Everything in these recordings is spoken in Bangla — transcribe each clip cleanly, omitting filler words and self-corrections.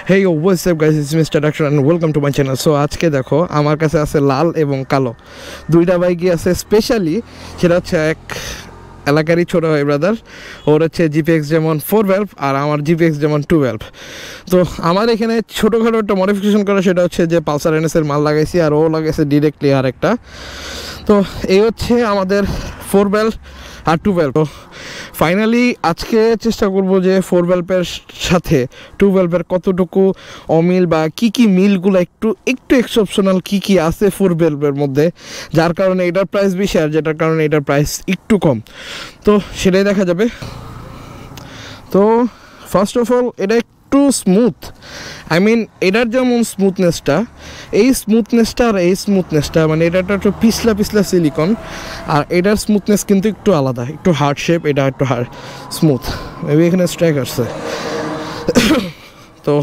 Hey yo, what's up guys, it's Mr. Doctor and welcome to my channel. So আজকে দেখো আমার কাছে আছে লাল এবং কালো দুইটা বাইকই আছে। স্পেশালি সেটা হচ্ছে এক এলাকারই ছোটো ভাই ব্রাদার, ওর হচ্ছে জিপিএক্স যেমন 412 আর আমার জিপিএক্স যেমন 212। তো আমার এখানে ছোটোখাটো একটা মডিফিকেশন করা, সেটা হচ্ছে যে পালসার এনএসের মাল লাগাইছি আর ও লাগাইছে ডিরেক্টলি আর একটা। তো এই হচ্ছে আমাদের 412 আর 212। তো ফাইনালি আজকে চেষ্টা করব যে 412-এর সাথে 212-এর কতটুকু অমিল বা কি মিলগুলো একটু এক্সেপশনাল কি আছে 412-এর মধ্যে, যার কারণে এটার প্রাইস বেশি আর যেটার কারণে এটার প্রাইস একটু কম। তো সেটাই দেখা যাবে। তো ফার্স্ট অফ অল এটা একটু স্মুথ, আই মিন এটার যেমন স্মুথনেসটা, এই স্মুথনেসটা আর এই স্মুথনেসটা মানে এটা একটু পিছলা সিলিকন, আর এটার স্মুথনেস কিন্তু একটু আলাদা, একটু হার্ড শেপ, এটা একটু হার্ড স্মুথ। মেবি এখানে স্ট্রাইক আসছে। তো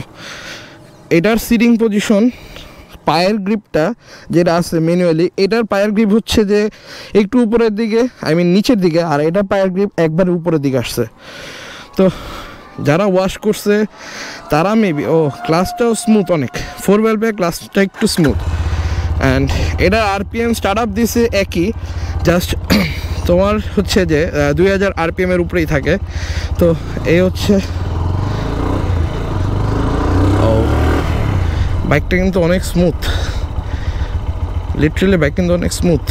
এটার সিটিং পজিশন, পায়ের গ্রিপটা যেটা আছে ম্যানুয়ালি, এটার পায়ের গ্রিপ হচ্ছে যে একটু উপরের দিকে, আই মিন নিচের দিকে, আর এটার পায়ের গ্রিপ একবারে উপরের দিকে আসছে। তো যারা ওয়াশ করছে তারা মেবি ক্লাসটাও স্মুথ অনেক, 412-এ ক্লাসটা একটু স্মুথ। অ্যান্ড এটা আরপিএম স্টার্ট আপ দিছে একই, জাস্ট তোমার হচ্ছে যে 2000 আরপিএমের উপরেই থাকে। তো এই হচ্ছে বাইকটা কিন্তু অনেক স্মুথ, লিটারালি বাইক কিন্তু অনেক স্মুথ।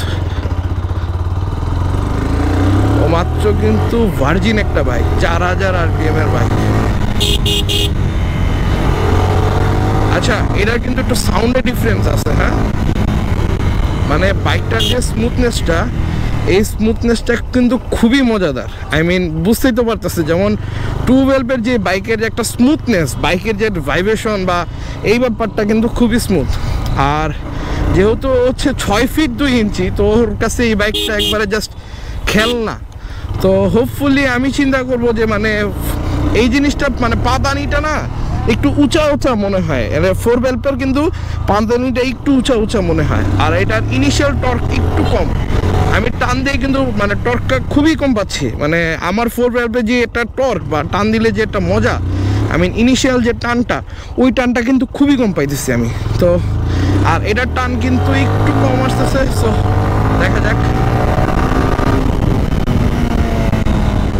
মাত্র কিন্তু ভার্জিন একটা বাইক, 4000 আরপিএমের বাইক। আচ্ছা, এটার কিন্তু একটু সাউন্ডের ডিফারেন্স আছে, হ্যাঁ, মানে বাইকটার যে স্মুথনেসটা, এই স্মুথনেসটা কিন্তু খুবই মজাদার। আই মিন বুঝতেই তো পারতেছে, যেমন 212-এর যে বাইকের যে একটা স্মুথনেস, বাইকের যে ভাইব্রেশন বা এই ব্যাপারটা কিন্তু খুবই স্মুথ। আর যেহেতু হচ্ছে 6 ফিট 2 ইঞ্চি, তো ওর কাছে এই বাইকটা একবারে জাস্ট খেলনা। তো হোপফুলি আমি চিন্তা করব যে মানে এই জিনিসটা মানে পাদানিটা না একটু উঁচা মনে হয়, 412-এর কিন্তু পাদানিটা একটু উঁচা মনে হয়, আর এটার ইনিশিয়াল টর্ক একটু কম। আমি টান দিয়ে কিন্তু মানে টর্কটা খুবই কম পাচ্ছি, মানে আমার 412-এ যে একটা টর্ক বা টান দিলে যে একটা মজা, আই মিন ইনিশিয়াল যে টানটা, ওই টানটা কিন্তু খুবই কম পাইতেছি আমি। তো আর এটার টান কিন্তু একটু কম আসতেছে। সো দেখা যাক।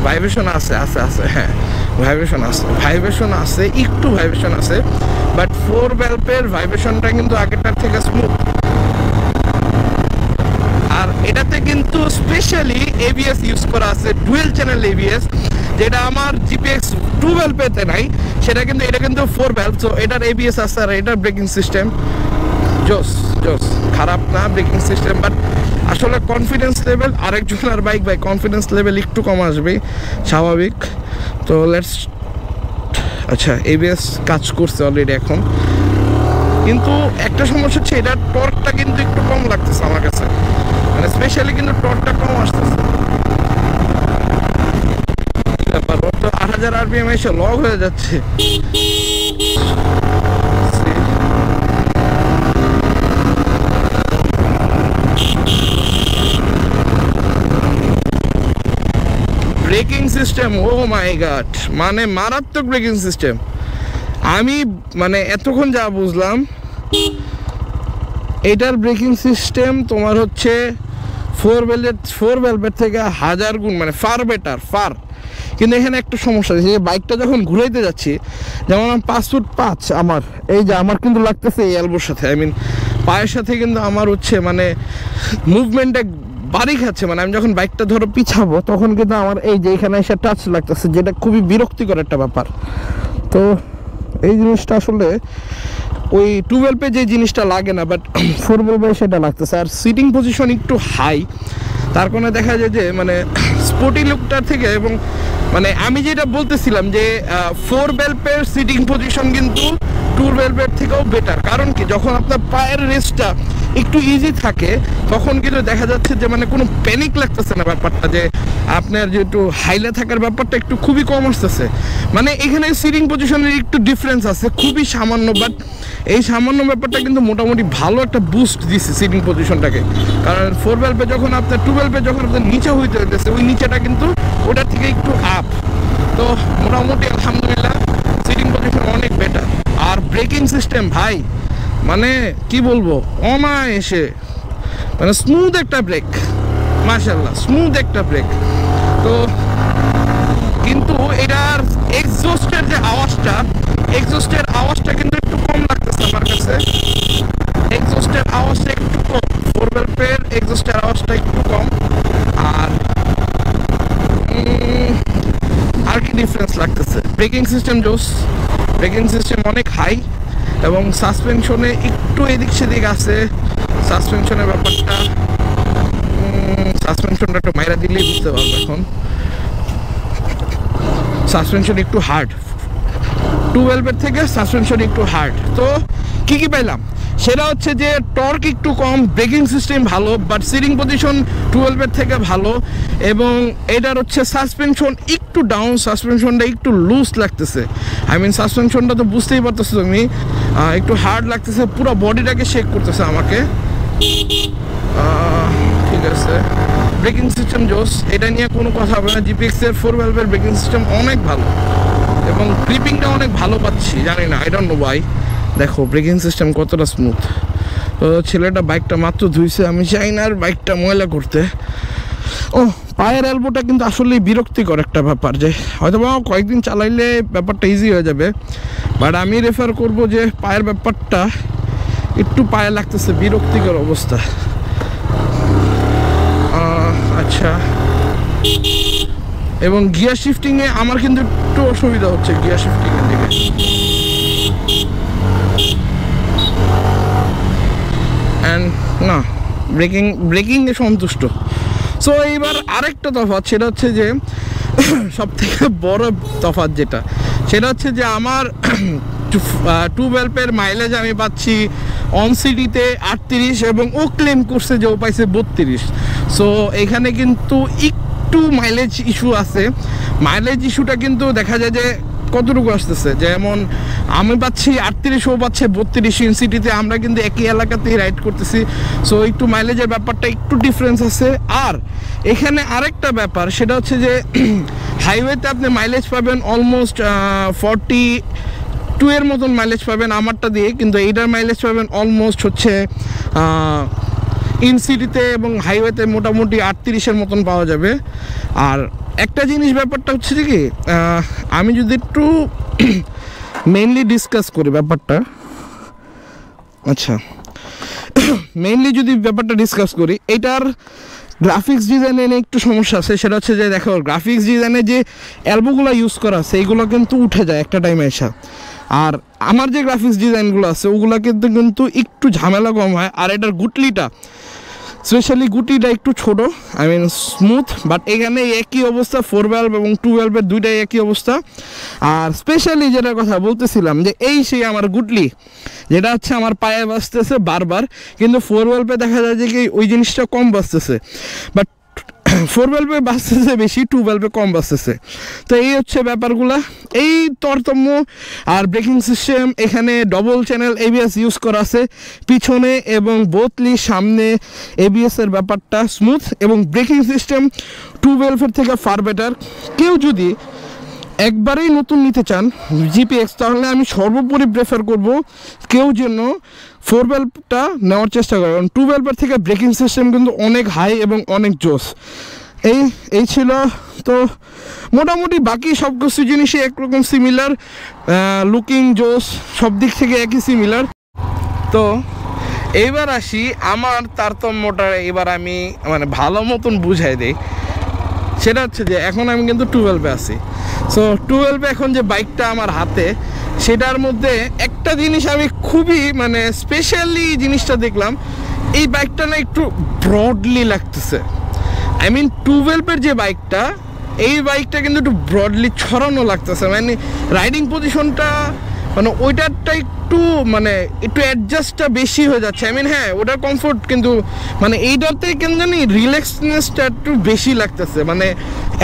ভাইব্রেশন আছে, হ্যাঁ ভাইব্রেশন আছে, একটু ভাইব্রেশন আছে, বাট 412-এর ভাইব্রেশনটা কিন্তু আগেরটার থেকে স্মুথ। আর এটাতে কিন্তু স্পেশালি এবিএস ইউজ করা আছে, ডুয়েল চ্যানেল এবিএস, যেটা আমার জিপিএক্স 212-এতে নাই, সেটা কিন্তু এটা কিন্তু 412। সো এটার এবিএস আছে, আর এটার ব্রেকিং সিস্টেম জোস, খারাপ না ব্রেকিং সিস্টেম, বাট আসলে কনফিডেন্স লেভেল আরেকজনের বাইক বাই কনফিডেন্স লেভেল একটু কম আসবে, স্বাভাবিক। তো লেটস, আচ্ছা এবিএস কাজ করছে অলরেডি এখন, কিন্তু একটা সমস্যা হচ্ছে এটার টর্কটা কিন্তু একটু কম লাগতেছে আমার কাছে, মানে স্পেশালি কিন্তু টর্কটা কম আসতেছে। ব্যাপার, ওর তো 8000 আরপিএম এসে লগ হয়ে যাচ্ছে। ব্রেকিং সিস্টেম, ও মাই গড, মানে মারাত্মক ব্রেকিং সিস্টেম। আমি মানে এতক্ষণ যা বুঝলাম, এটার ব্রেকিং সিস্টেম তোমার হচ্ছে 412-এর থেকে 1000 গুণ মানে ফার বেটার। কিন্তু এখানে একটা সমস্যা আছে, যে বাইকটা যখন ঘুরাইতে যাচ্ছি, যেমন আমার 5 ফুট 5, আমার কিন্তু লাগতেছে এই এলবোর সাথে, আই মিন পায়ের সাথে কিন্তু আমার হচ্ছে মানে মুভমেন্টটা বাড়ি খাচ্ছে। মানে আমি যখন বাইকটা ধরো পিছাবো, তখন কিন্তু আমার এই যে এখানে এসে টাচ লাগতেছে, যেটা খুবই বিরক্তিকর একটা ব্যাপার। তো এই জিনিসটা আসলে ওই 212-এ যে জিনিসটা লাগে না, বাট 412-এ সেটা লাগতেছে। আর সিটিং পজিশন একটু হাই, তার কারণে দেখা যায় যে মানে স্পোর্টি লুকটার থেকে, এবং মানে আমি যেটা বলতেছিলাম যে 412-এর সিটিং পজিশন কিন্তু 212-এর থেকেও বেটার। কারণ কি, যখন আপনার পায়ের রেস্টটা একটু ইজি থাকে, তখন কিন্তু দেখা যাচ্ছে যে মানে কোনো প্যানিক লাগতেছে না, ব্যাপারটা যে আপনার যে একটু হাইলে থাকার ব্যাপারটা একটু খুবই কম আসতেছে। মানে এখানে সিটিং পজিশনের একটু ডিফারেন্স আছে, খুবই সামান্য, বাট এই সামান্য ব্যাপারটা কিন্তু মোটামুটি ভালো একটা বুস্ট দিচ্ছে সিটিং পজিশনটাকে। কারণ 412-এ যখন আপনার 212-এ যখন আপনার নিচে হইতে হইতেছে, ওই নিচেটা কিন্তু ওটার থেকে একটু আপ। তো মোটামুটি আলহামদুলিল্লাহ সিটিং পজিশন অনেক বেটার। আর সিস্টেম ভাই, মানে কি বলবো, অনায়াসে মানে স্মুথ একটা ব্রেক, মাশাআল্লাহ স্মুথ একটা ব্রেক। তো কিন্তু এটার এক্সজস্টের যে আওয়াজটা, এক্সজস্টের আওয়াজটা কিন্তু একটু কম লাগতেছে আমার কাছে। এক্সজস্টের আওয়াজটা একটু কম, 412 এক্সজস্টের আওয়াজটা একটু কম। আর কি ডিফারেন্স লাগতেছে, ব্রেকিং সিস্টেম জোস, ব্রেকিং সিস্টেম অনেক হাই, এবং সাসপেনশনে একটু এদিক সেদিক আছে। সাসপেনশনের ব্যাপারটা, সাসপেনশনটা একটু মাইরা দিলেই বুঝতে পারবো। এখন সাসপেনশন একটু হার্ড, 12 থেকে সাসপেনশন একটু হার্ড। তো কি কি পাইলাম সেটা হচ্ছে যে টর্ক একটু কম, ব্রেকিং সিস্টেম ভালো, বাট সিটিং পজিশন 12 থেকে ভালো, এবং এটার হচ্ছে সাসপেনশন একটু ডাউন, সাসপেনশনটা একটু লুজ লাগতেছে। আই মিন সাসপেনশনটা তো বুঝতেই পারতেছো তুমি, একটু হার্ড লাগতেছে, পুরো বডিটাকে শেক করতেছে আমাকে। ঠিক আছে, ব্রেকিং সিস্টেম জোস, এটা নিয়ে কোনো কথা হবে না। জিপিএক্সের 412 ব্রেকিং সিস্টেম অনেক ভালো, এবং গ্রিপিংটা অনেক ভালো পাচ্ছি, জানি না, আই ডোন্ট নো ওয়াই। দেখো ব্রেকিং সিস্টেম কতটা স্মুথ। তো ছেলেটা বাইকটা মাত্র ধুইছে, আমি চাই না আর বাইকটা ময়লা করতে। ও পায়ের এলবোটা কিন্তু আসলেই বিরক্তিকর একটা ব্যাপার, যে হয়তো বা কয়েকদিন চালাইলে ব্যাপারটা ইজি হয়ে যাবে, বাট আমি রেফার করব যে পায়ের ব্যাপারটা একটু পায়ে লাগতেছে, বিরক্তিকর অবস্থা। আচ্ছা, এবং গিয়ার শিফটিংয়ে আমার কিন্তু একটু অসুবিধা হচ্ছে, গিয়ার শিফটিংয়ের দিকে। অ্যান্ড না, ব্রেকিংয়ে সন্তুষ্ট। সো এইবার আরেকটা তফাৎ, সেটা হচ্ছে যে সব থেকে বড় তফাৎ যেটা, সেটা হচ্ছে যে আমার 212 মাইলেজ আমি পাচ্ছি অন সিটিতে 38, এবং ও ক্লেম করছে যে ও পাইছে 32। সো এখানে কিন্তু একটু মাইলেজ ইস্যু আছে। মাইলেজ ইস্যুটা কিন্তু দেখা যায় যে কতটুকু আসতেছে, যেমন আমি পাচ্ছি 38, ও পাচ্ছে 32। ইন সিটিতে আমরা কিন্তু একই এলাকাতেই রাইড করতেছি, সো একটু মাইলেজের ব্যাপারটা একটু ডিফারেন্স আছে। আর এখানে আরেকটা ব্যাপার, সেটা হচ্ছে যে হাইওয়েতে আপনি মাইলেজ পাবেন অলমোস্ট 42 এর মতন মাইলেজ পাবেন আমারটা দিয়ে, কিন্তু এইটার মাইলেজ পাবেন অলমোস্ট হচ্ছে ইন সিটিতে এবং হাইওয়েতে মোটামুটি 38-এর মতন পাওয়া যাবে। আর একটা জিনিস ব্যাপারটা হচ্ছে যে কি, আমি যদি একটু মেইনলি ডিসকাস করি ব্যাপারটা, আচ্ছা মেইনলি যদি ব্যাপারটা ডিসকাস করি, এটার গ্রাফিক্স ডিজাইনে নিয়ে একটু সমস্যা আছে। সেটা হচ্ছে যে দেখো গ্রাফিক্স ডিজাইনে যে অ্যালবোগুলো ইউজ করা আছে এইগুলো কিন্তু উঠে যায় একটা টাইমে এসে, আর আমার যে গ্রাফিক্স ডিজাইনগুলো আছে ওগুলো কিন্তু একটু ঝামেলা কম হয়। আর এটার গুটলিটা, স্পেশালি গুটিটা একটু ছোট, আই মিন স্মুথ, বাট এখানে একই অবস্থা, 412 এবং 212 দুইটাই একই অবস্থা। আর স্পেশালি যেটার কথা বলতেছিলাম যে এই সেই আমার গুটলি, যেটা হচ্ছে আমার পায়ে বাজতেছে বারবার, কিন্তু 412 দেখা যায় যে কি ওই জিনিসটা কম বাজতেছে, বাট 412 বাজতেছে বেশি, 212 কম বাজতেছে। তো এই হচ্ছে ব্যাপারগুলা, এই তারতম্য। আর ব্রেকিং সিস্টেম এখানে ডবল চ্যানেল এবিএস ইউজ করা আছে পিছনে, এবং বোথলি সামনে এবিএসের ব্যাপারটা স্মুথ, এবং ব্রেকিং সিস্টেম 212 থেকে ফার বেটার। কেউ যদি একবারেই নতুন নিতে চান জিপিএক্স, তাহলে আমি সর্বোপরি প্রেফার করব কেউ যেন 412টা নেওয়ার চেষ্টা করে, কারণ 212 থেকে ব্রেকিং সিস্টেম কিন্তু অনেক হাই এবং অনেক জোস। এই ছিল। তো মোটামুটি বাকি সব কিছু জিনিসই একরকম সিমিলার, লুকিং জোস সব দিক থেকে একই সিমিলার। তো এইবার আসি আমার তারতম্যটা, এবার আমি মানে ভালো মতন বুঝাই দিই। সেটা হচ্ছে যে এখন আমি কিন্তু 12 আছি। সো 12 এখন যে বাইকটা আমার হাতে, সেটার মধ্যে একটা জিনিস আমি খুবই মানে স্পেশালি জিনিসটা দেখলাম, এই বাইকটা না একটু ব্রডলি লাগতেছে। আই মিন 12 যে বাইকটা, এই বাইকটা কিন্তু একটু ব্রডলি ছড়ানো লাগতেছে, মানে রাইডিং পজিশনটা মানে ওইটারটা একটু মানে একটু অ্যাডজাস্টটা বেশি হয়ে যাচ্ছে। আই মিন হ্যাঁ ওটার কমফোর্ট, কিন্তু মানে এইটাতে কেন জানি রিল্যাক্সনেসটা একটু বেশি লাগতেছে। মানে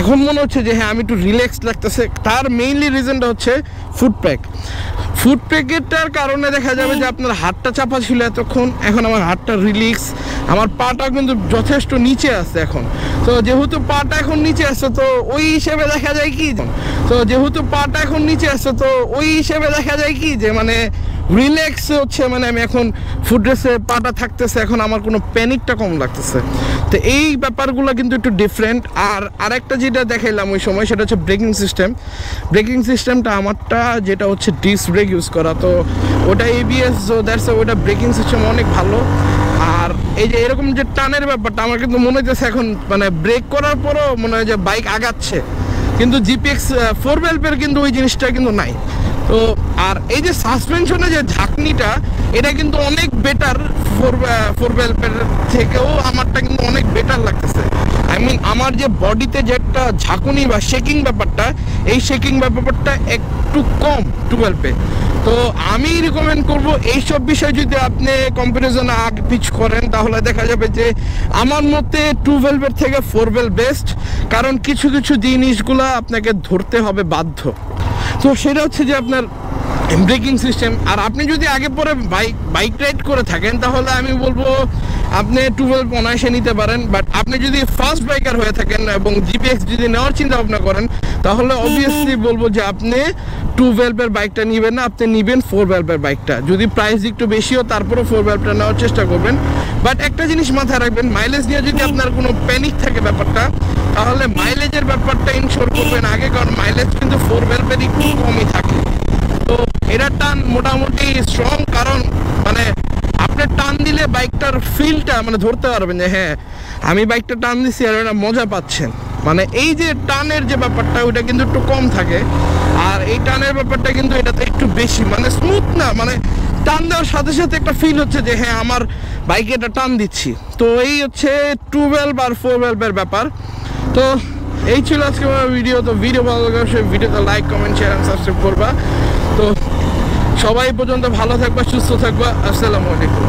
এখন মনে হচ্ছে যে হ্যাঁ আমি একটু রিল্যাক্স লাগতেছে। তার মেইনলি রিজনটা হচ্ছে ফুড প্যাকেটটার কারণে দেখা যাবে যে আপনার হাতটা চাপা ছিল এতক্ষণ, এখন আমার হাতটা রিল্যাক্স, আমার পাটা কিন্তু যথেষ্ট নিচে আছে এখন। তো যেহেতু পাটা এখন নিচে আছে, তো ওই হিসেবে দেখা যায় কি যে মানে রিল্যাক্স হচ্ছে, মানে আমি এখন ফুড রেসে পাটা থাকতেছে, এখন আমার কোনো প্যানিকটা কম লাগতেছে। তো এই ব্যাপারগুলো কিন্তু একটু ডিফারেন্ট। আর আরেকটা যেটা দেখাইলাম ওই সময়, সেটা হচ্ছে ব্রেকিং সিস্টেম। ব্রেকিং সিস্টেমটা আমারটা যেটা হচ্ছে ডিস্ক ব্রেক ইউজ করা, তো ওটা এবিএস, সো দ্যাটস ওটা ব্রেকিং সিস্টেম অনেক ভালো। আর এই যে এরকম যে টানের ব্যাপারটা, আমার কিন্তু মনে হইতেছে এখন মানে ব্রেক করার পরও মনে হয় যে বাইক আগাচ্ছে, কিন্তু জিপিএক্স 4 ভেলভের কিন্তু ওই জিনিসটা কিন্তু নাই। তো আর এই যে সাসপেনশনের যে ঝাঁকনিটা, এটা কিন্তু অনেক বেটার 4 ভেলভের থেকেও আমারটা কিন্তু অনেক বেটার লাগতেছে। আই মিন আমার যে বডিতে যে একটা ঝাঁকুনি বা শেকিং ব্যাপারটা, এই শেকিং ব্যাপারটা একটু কম 12 তো আমি রিকমেন্ড করব এইসব বিষয় যদি আপনি কম্পারিজনে আগে পিচ করেন, তাহলে দেখা যাবে যে আমার মতে 12 থেকে 4 বেস্ট। কারণ কিছু কিছু জিনিসগুলো আপনাকে ধরতে হবে বাধ্য। তো সেটা হচ্ছে যে আপনার ব্রেকিং সিস্টেম। আর আপনি যদি আগে পরে বাইক রাইড করে থাকেন, তাহলে আমি বলবো আপনি 12 অনায়াসে নিতে পারেন। বাট আপনি যদি ফার্স্ট বাইকার হয়ে থাকেন এবং জিপিএক্স যদি নেওয়ার চিন্তা ভাবনা করেন, তাহলে অবভিয়াসলি বলবো যে আপনি 12 বাইকটা নেবেন না, আপনি নেবেন 4 বাইকটা। যদি প্রাইস একটু বেশিও, তারপরেও 4 নেওয়ার চেষ্টা করবেন। বাট একটা জিনিস মাথায় রাখবেন, মাইলেজ নিয়ে যদি আপনার কোনো প্যানিক থাকে ব্যাপারটা, তাহলে মাইলেজের ব্যাপারটা ইনশোর করবেন আগে, কারণ মাইলেজ কিন্তু 4 একটু কমই থাকে। তো এটা টান মোটামুটি স্ট্রং, কারণ মানে আপনি টান দিলে বাইকটার ফিলটা মানে ধরতে পারবেন যে হ্যাঁ আমি বাইকটা টান দিচ্ছি আর এটা মজা পাচ্ছেন। মানে এই যে টানের যে ব্যাপারটা, ওইটা কিন্তু একটু কম থাকে। আর এই টানের ব্যাপারটা কিন্তু এটাতে একটু বেশি, মানে স্মুথ না, মানে টান দেওয়ার সাথে সাথে একটা ফিল হচ্ছে যে হ্যাঁ আমার বাইকে এটা টান দিচ্ছি। তো এই হচ্ছে 12 আর 4 ব্যাপার। তো এই ছিল আজকে আমার ভিডিও। তো ভিডিও ভালো লাগলে অবশ্যই ভিডিওতে like, comment, share and subscribe করবা। তো সবাই পর্যন্ত ভালো থাকবা, সুস্থ থাকবা। আসসালামু আলাইকুম।